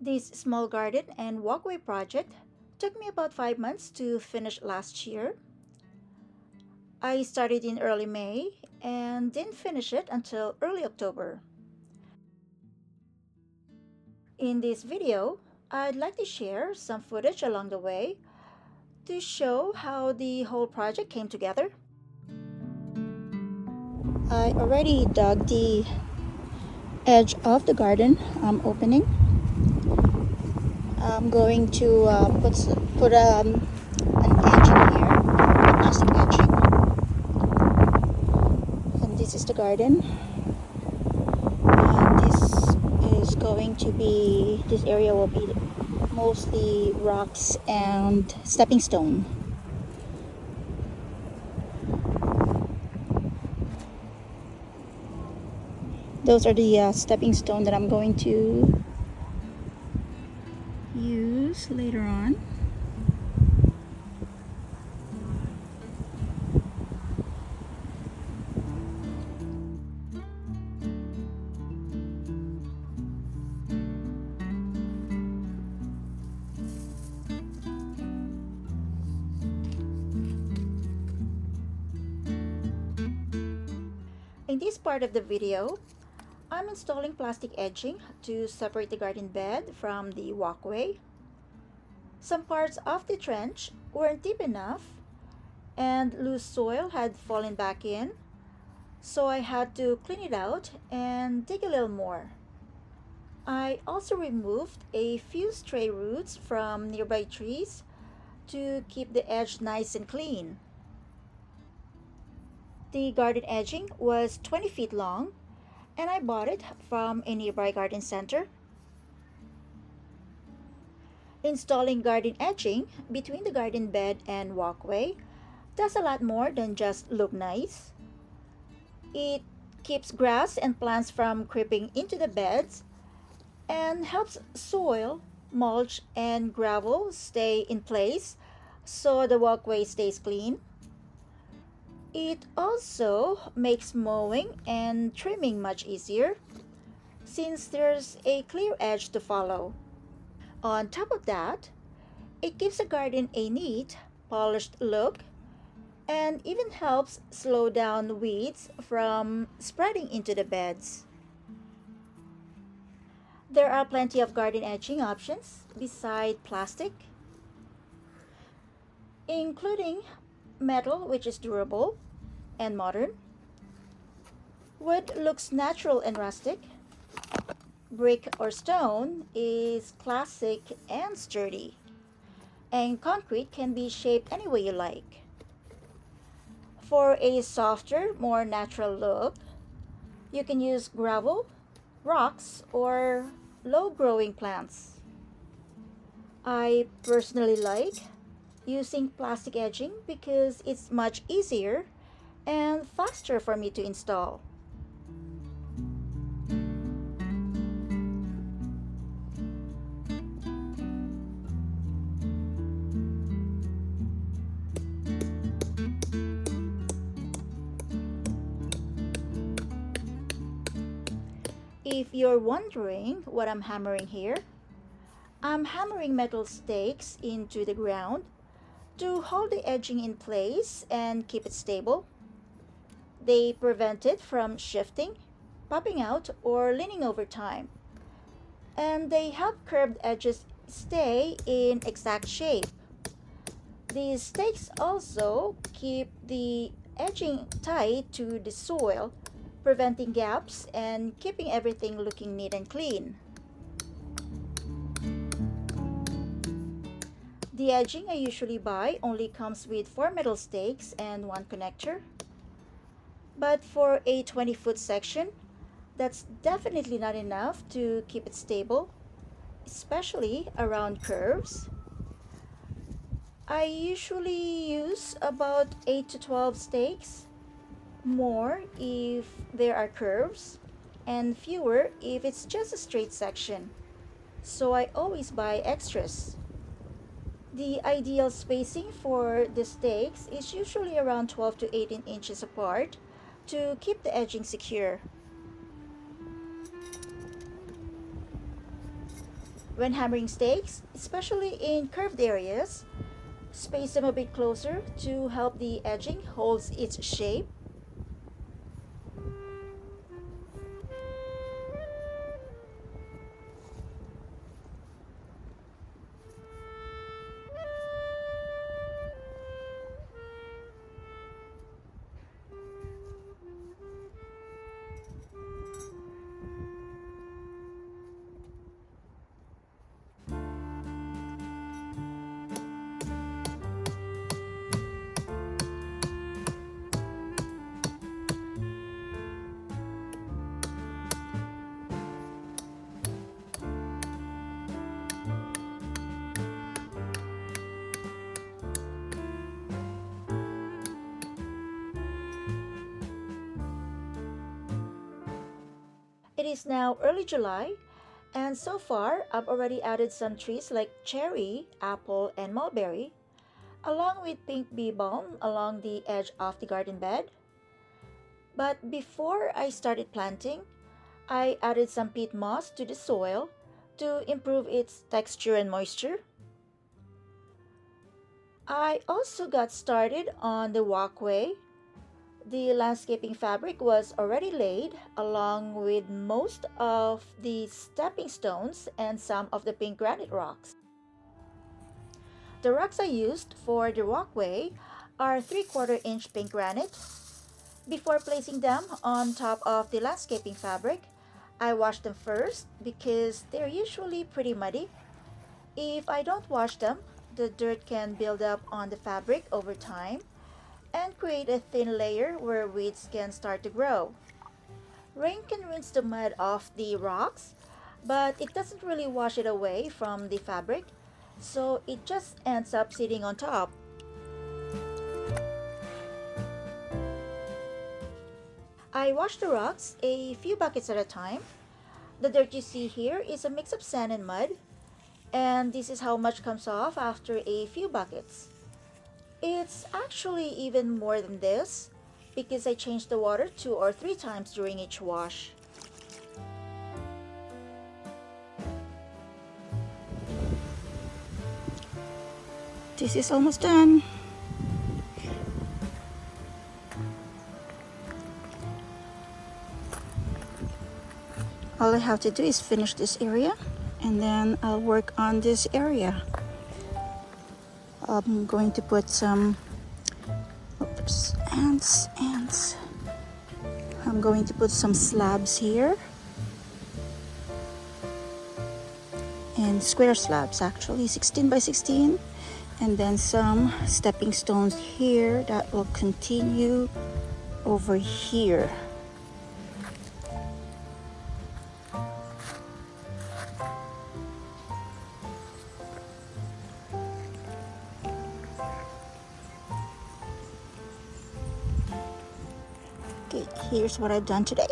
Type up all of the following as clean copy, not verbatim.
This small garden and walkway project took me about 5 months to finish last year. I started in early May and didn't finish it until early October. In this video, I'd like to share some footage along the way to show how the whole project came together. I already dug the edge of the garden opening. I'm going to put an edging here, plastic edging, and this is the garden. This area will be mostly rocks and stepping stone. Those are the stepping stone that I'm going to use later on. In this part of the video, I'm installing plastic edging to separate the garden bed from the walkway. Some parts of the trench weren't deep enough and loose soil had fallen back in, so I had to clean it out and dig a little more. I also removed a few stray roots from nearby trees to keep the edge nice and clean. The garden edging was 20 feet long, and I bought it from a nearby garden center. Installing garden edging between the garden bed and walkway does a lot more than just look nice. It keeps grass and plants from creeping into the beds and helps soil, mulch, and gravel stay in place so the walkway stays clean. It also makes mowing and trimming much easier since there's a clear edge to follow. On top of that, it gives the garden a neat, polished look and even helps slow down weeds from spreading into the beds. There are plenty of garden edging options beside plastic, including metal, which is durable and modern. Wood looks natural and rustic. Brick or stone is classic and sturdy. And concrete can be shaped any way you like. For a softer, more natural look, you can use gravel, rocks, or low-growing plants. I personally like using plastic edging because it's much easier and faster for me to install. If you're wondering what I'm hammering here, I'm hammering metal stakes into the ground to hold the edging in place and keep it stable. They prevent it from shifting, popping out, or leaning over time. And they help curved edges stay in exact shape. These stakes also keep the edging tight to the soil, preventing gaps and keeping everything looking neat and clean. The edging I usually buy only comes with 4 metal stakes and 1 connector. But for a 20-foot section, that's definitely not enough to keep it stable, especially around curves. I usually use about 8 to 12 stakes, more if there are curves, and fewer if it's just a straight section. So I always buy extras. The ideal spacing for the stakes is usually around 12 to 18 inches apart to keep the edging secure. When hammering stakes, especially in curved areas, space them a bit closer to help the edging holds its shape. It is now early July, and so far I've already added some trees like cherry, apple, and mulberry, along with pink bee balm along the edge of the garden bed. But before I started planting, I added some peat moss to the soil to improve its texture and moisture. I also got started on the walkway. The landscaping fabric was already laid along with most of the stepping stones and some of the pink granite rocks. The rocks I used for the walkway are 3/4 inch pink granite. Before placing them on top of the landscaping fabric, I wash them first because they're usually pretty muddy. If I don't wash them, the dirt can build up on the fabric over time and create a thin layer where weeds can start to grow. Rain can rinse the mud off the rocks, but it doesn't really wash it away from the fabric, so it just ends up sitting on top. I wash the rocks a few buckets at a time. The dirt you see here is a mix of sand and mud, and this is how much comes off after a few buckets. It's actually even more than this because I change the water 2 or 3 times during each wash. This is almost done. All I have to do is finish this area and then I'll work on this area. I'm going to put some oops, ants. I'm going to put some slabs here and square slabs, actually 16 by 16, and then some stepping stones here that will continue over here. Okay, here's what I've done today.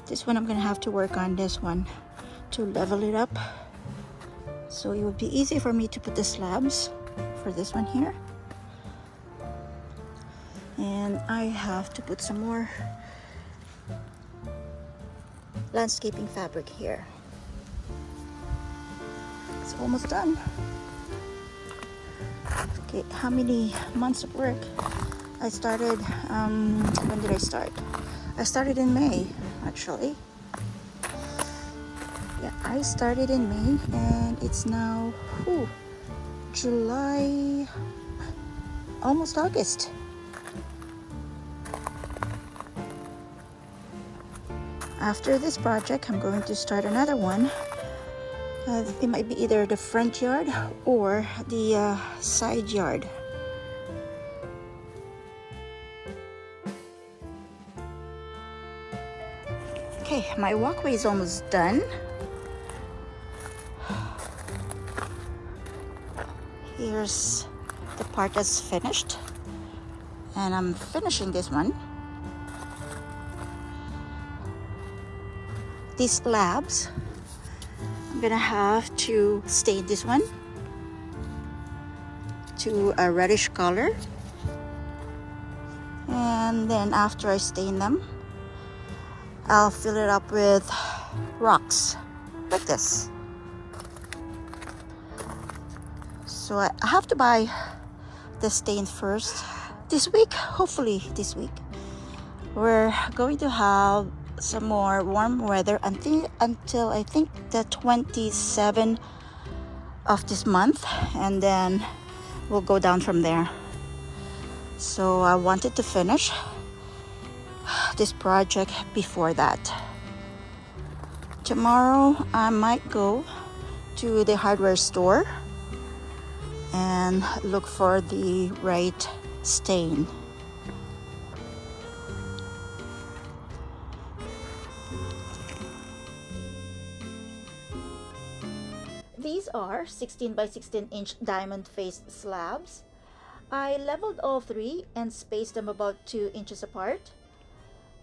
This one I'm gonna have to work on this one to level it up, so it would be easy for me to put the slabs for this one here. And I have to put some more landscaping fabric here. It's almost done. Okay, how many months of work? I started, when did I start? I started in May, actually. Yeah, I started in May and it's now, July, almost August. After this project, I'm going to start another one. It might be either the front yard or the side yard. Okay, my walkway is almost done. Here's the part that's finished, and I'm finishing this one. These slabs, I'm gonna have to stain this one to a reddish color, And then after I stain them, I'll fill it up with rocks like this. So I have to buy the stain first this week. Hopefully this week we're going to have some more warm weather until I think the 27th of this month, and then we'll go down from there. So I wanted to finish this project before that. Tomorrow I might go to the hardware store and look for the right stain. These are 16 by 16 inch diamond faced slabs. I leveled all three and spaced them about 2 inches apart.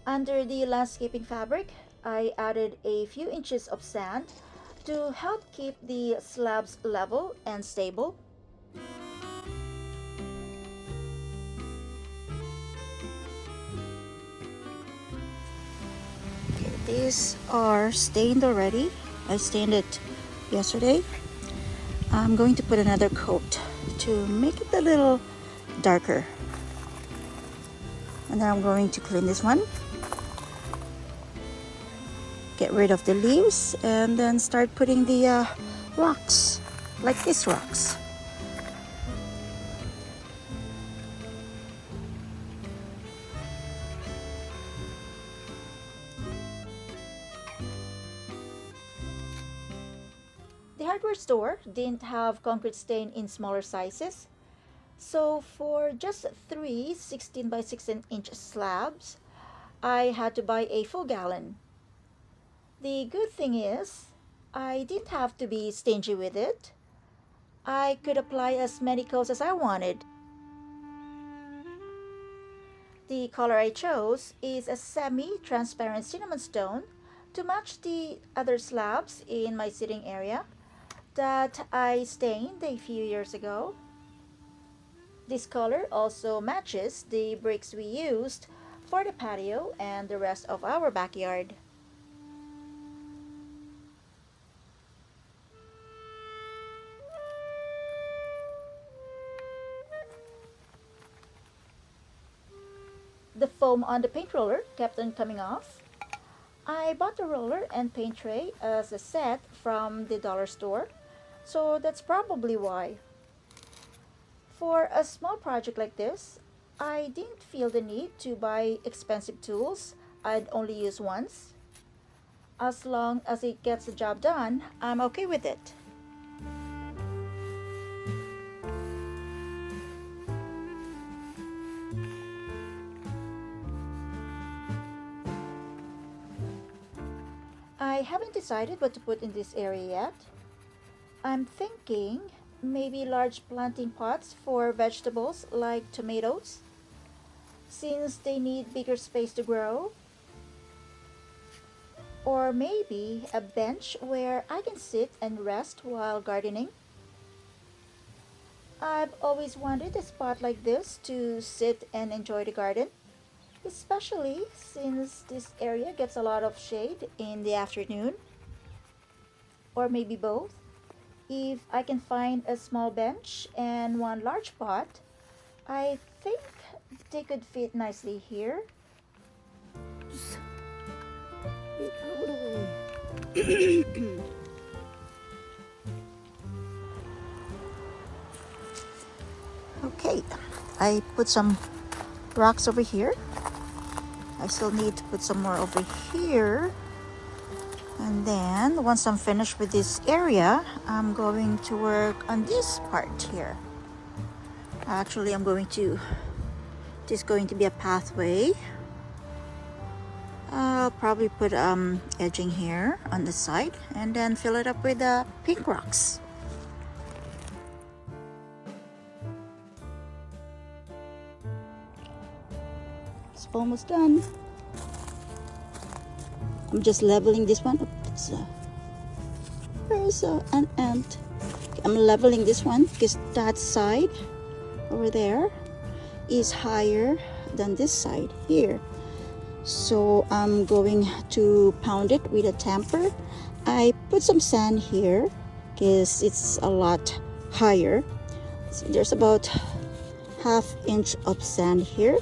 Under the landscaping fabric, I added a few inches of sand to help keep the slabs level and stable. Okay, these are stained already. I stained it yesterday. I'm going to put another coat to make it a little darker. And then I'm going to clean this one. Get rid of the leaves and then start putting the rocks, like these rocks. The hardware store didn't have concrete stain in smaller sizes, so for just 3 16 by 16 inch slabs, I had to buy a full gallon. The good thing is, I didn't have to be stingy with it. I could apply as many coats as I wanted. The color I chose is a semi-transparent cinnamon stone to match the other slabs in my sitting area that I stained a few years ago. This color also matches the bricks we used for the patio and the rest of our backyard. The foam on the paint roller kept on coming off. I bought the roller and paint tray as a set from the dollar store, so that's probably why. For a small project like this, I didn't feel the need to buy expensive tools I'd only use once. As long as it gets the job done, I'm okay with it. I haven't decided what to put in this area yet. I'm thinking maybe large planting pots for vegetables like tomatoes, since they need bigger space to grow. Or maybe a bench where I can sit and rest while gardening. I've always wanted a spot like this to sit and enjoy the garden, especially since this area gets a lot of shade in the afternoon. Or maybe both. If I can find a small bench and one large pot, I think they could fit nicely here. Okay, I put some rocks over here. I still need to put some more over here. And then once I'm finished with this area, I'm going to work on this part here. Actually, this is going to be a pathway. I'll probably put edging here on the side and then fill it up with pink rocks. It's almost done. I'm just leveling this one. Oops. Where's an ant? I'm leveling this one because that side over there is higher than this side here. So I'm going to pound it with a tamper. I put some sand here because it's a lot higher. So there's about ½ inch of sand here.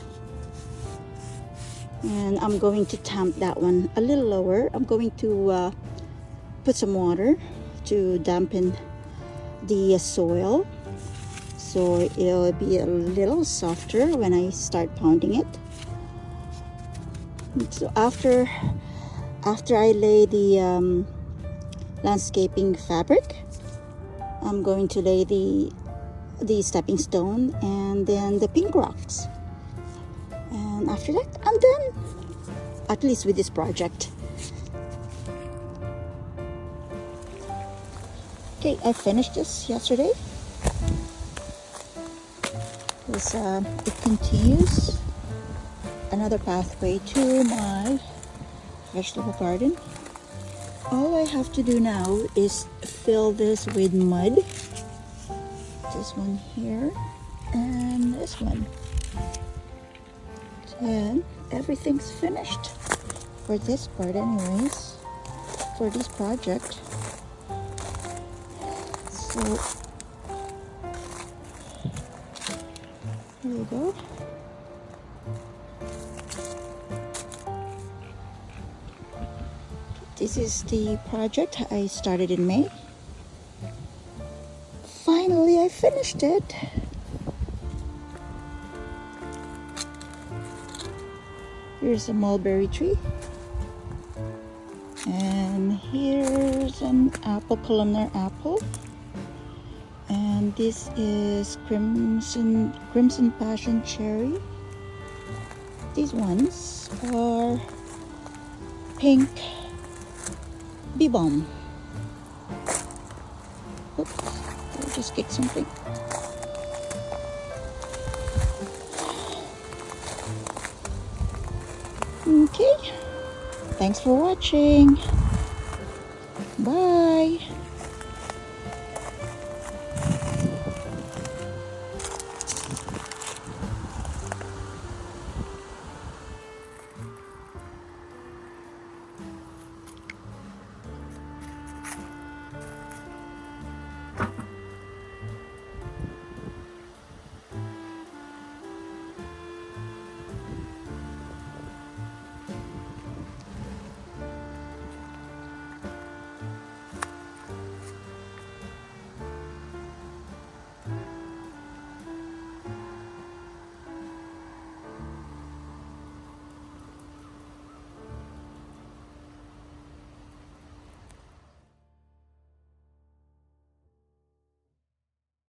And I'm going to tamp that one a little lower. I'm going to put some water to dampen the soil, so it'll be a little softer when I start pounding it. So after I lay the landscaping fabric, I'm going to lay the stepping stone and then the pink rocks. And after that, I'm done, at least with this project. Okay, I finished this yesterday. It continues another pathway to my vegetable garden. All I have to do now is fill this with mud. This one here and this one. And everything's finished for this part anyways, for this project. So here we go. This is the project I started in May. Finally, I finished it. Here's a mulberry tree. And here's an apple, columnar apple. And this is crimson passion cherry. These ones are pink bee balm. Oops, I just kicked something. Okay, thanks for watching. Bye.